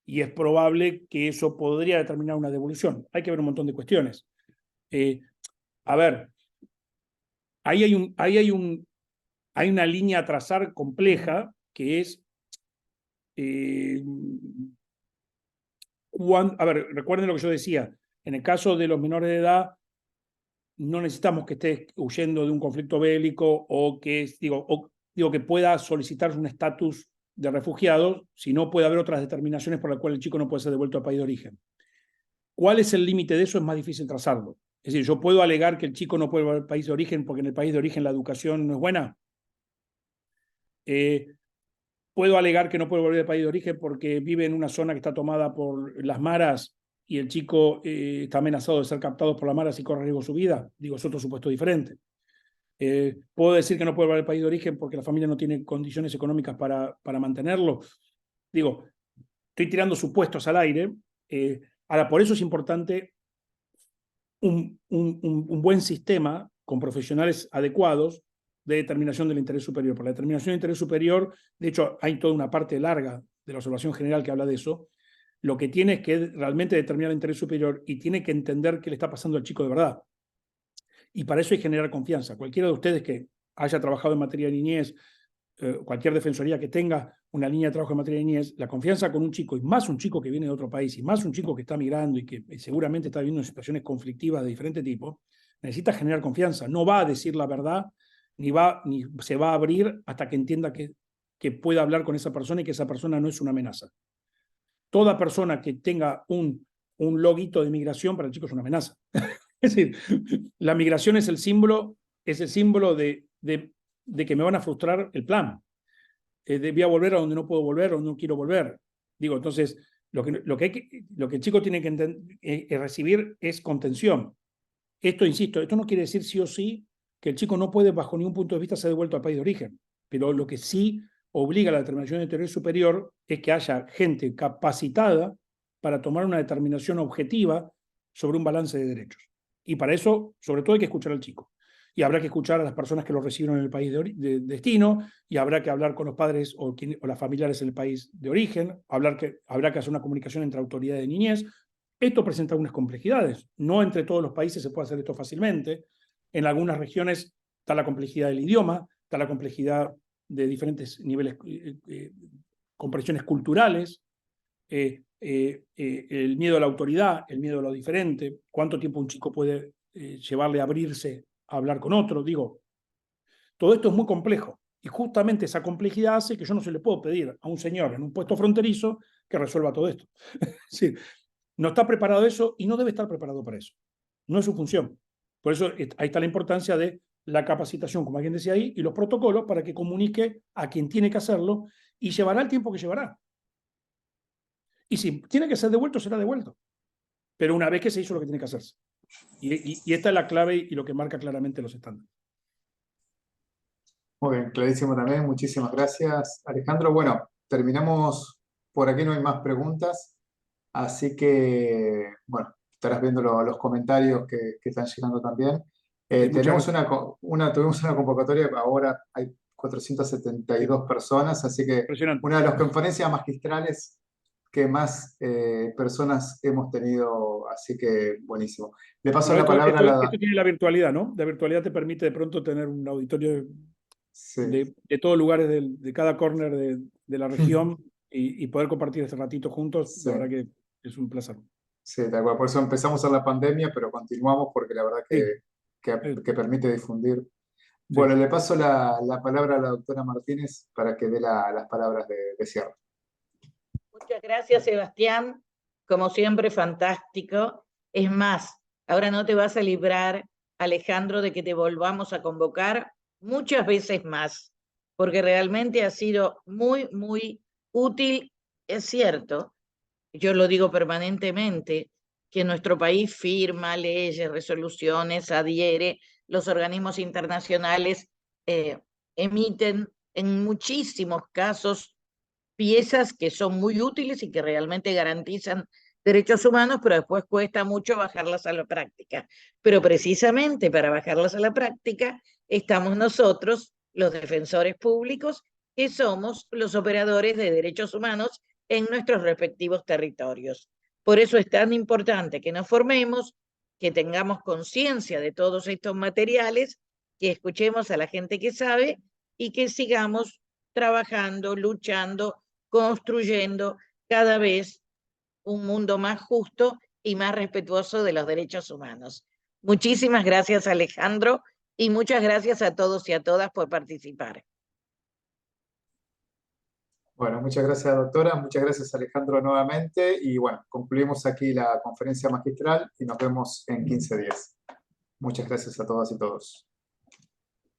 y es probable que eso podría determinar una devolución. Hay que ver un montón de cuestiones. A ver, ahí hay una línea a trazar compleja que es a ver, recuerden lo que yo decía, en el caso de los menores de edad, no necesitamos que esté huyendo de un conflicto bélico o que, que pueda solicitar un estatus de refugiado, si no puede haber otras determinaciones por las cuales el chico no puede ser devuelto al país de origen. ¿Cuál es el límite de eso? Es más difícil trazarlo. Es decir, yo puedo alegar que el chico no puede volver al país de origen porque en el país de origen la educación no es buena. Puedo alegar que no puede volver al país de origen porque vive en una zona que está tomada por las maras y el chico está amenazado de ser captado por las maras y corre riesgo su vida. Digo, es otro supuesto diferente. Puedo decir que no puede volver al país de origen porque la familia no tiene condiciones económicas para mantenerlo. Digo, estoy tirando supuestos al aire. Ahora, por eso es importante un buen sistema con profesionales adecuados de determinación del interés superior. Por la determinación del interés superior, de hecho, hay toda una parte larga de la observación general que habla de eso. Lo que tiene es que realmente determinar el interés superior y tiene que entender qué le está pasando al chico de verdad. Y para eso hay que generar confianza. Cualquiera de ustedes que haya trabajado en materia de niñez, cualquier defensoría que tenga una línea de trabajo en materia de niñez, la confianza con un chico, y más un chico que viene de otro país, y más un chico que está migrando y que seguramente está viviendo situaciones conflictivas de diferente tipo, necesita generar confianza. No va a decir la verdad, ni se va a abrir hasta que entienda que pueda hablar con esa persona y que esa persona no es una amenaza. Toda persona que tenga un loguito de migración para el chico es una amenaza. Es decir, la migración es el símbolo de que me van a frustrar el plan. Voy a volver a donde no puedo volver o no quiero volver. Digo, entonces, lo que el chico tiene que recibir es contención. Esto, insisto, esto no quiere decir sí o sí que el chico no puede, bajo ningún punto de vista, ser devuelto al país de origen. Pero lo que sí obliga a la determinación de interés superior es que haya gente capacitada para tomar una determinación objetiva sobre un balance de derechos. Y para eso, sobre todo, hay que escuchar al chico. Y habrá que escuchar a las personas que lo recibieron en el país de destino, y habrá que hablar con los padres o las familiares en el país de origen, habrá que hacer una comunicación entre autoridades de niñez. Esto presenta algunas complejidades. No entre todos los países se puede hacer esto fácilmente. En algunas regiones está la complejidad del idioma, está la complejidad de diferentes niveles, comprensiones culturales, el miedo a la autoridad, el miedo a lo diferente, cuánto tiempo un chico puede llevarle a abrirse a hablar con otro. Digo, todo esto es muy complejo y justamente esa complejidad hace que yo no se le puedo pedir a un señor en un puesto fronterizo que resuelva todo esto. Es decir, no está preparado eso y no debe estar preparado para eso. No es su función. Por eso ahí está la importancia de la capacitación, como alguien decía ahí, y los protocolos para que comunique a quien tiene que hacerlo y llevará el tiempo que llevará. Y si tiene que ser devuelto, será devuelto. Pero una vez que se hizo lo que tiene que hacerse. Y esta es la clave y lo que marca claramente los estándares. Muy bien, clarísimo también. Muchísimas gracias, Alejandro. Bueno, terminamos por aquí, no hay más preguntas. Así que, bueno, estarás viendo los comentarios que están llegando también. Tuvimos una convocatoria, ahora hay 472 personas, así que una de las conferencias magistrales que más personas hemos tenido, así que buenísimo. Le paso la palabra a la... Esto tiene la virtualidad, ¿no? La virtualidad te permite de pronto tener un auditorio sí, de todos lugares de cada corner de la región y poder compartir este ratito juntos. Sí. La verdad que es un placer. Sí, tal cual. Por eso empezamos en la pandemia, pero continuamos porque la verdad que permite difundir. Bueno, le paso la palabra a la doctora Martínez para que dé las palabras de cierre. Muchas gracias, Sebastián. Como siempre, fantástico. Es más, ahora no te vas a librar, Alejandro, de que te volvamos a convocar muchas veces más, porque realmente ha sido muy, muy útil es cierto, yo lo digo permanentemente, que nuestro país firma leyes, resoluciones, adhiere, los organismos internacionales emiten en muchísimos casos piezas que son muy útiles y que realmente garantizan derechos humanos, pero después cuesta mucho bajarlas a la práctica. Pero precisamente para bajarlas a la práctica estamos nosotros, los defensores públicos, que somos los operadores de derechos humanos en nuestros respectivos territorios. Por eso es tan importante que nos formemos, que tengamos conciencia de todos estos materiales, que escuchemos a la gente que sabe y que sigamos trabajando, luchando, construyendo cada vez un mundo más justo y más respetuoso de los derechos humanos. Muchísimas gracias, Alejandro, y muchas gracias a todos y a todas por participar. Bueno, muchas gracias, doctora. Muchas gracias, Alejandro, nuevamente. Y bueno, concluimos aquí la conferencia magistral y nos vemos en 15 días. Muchas gracias a todas y todos.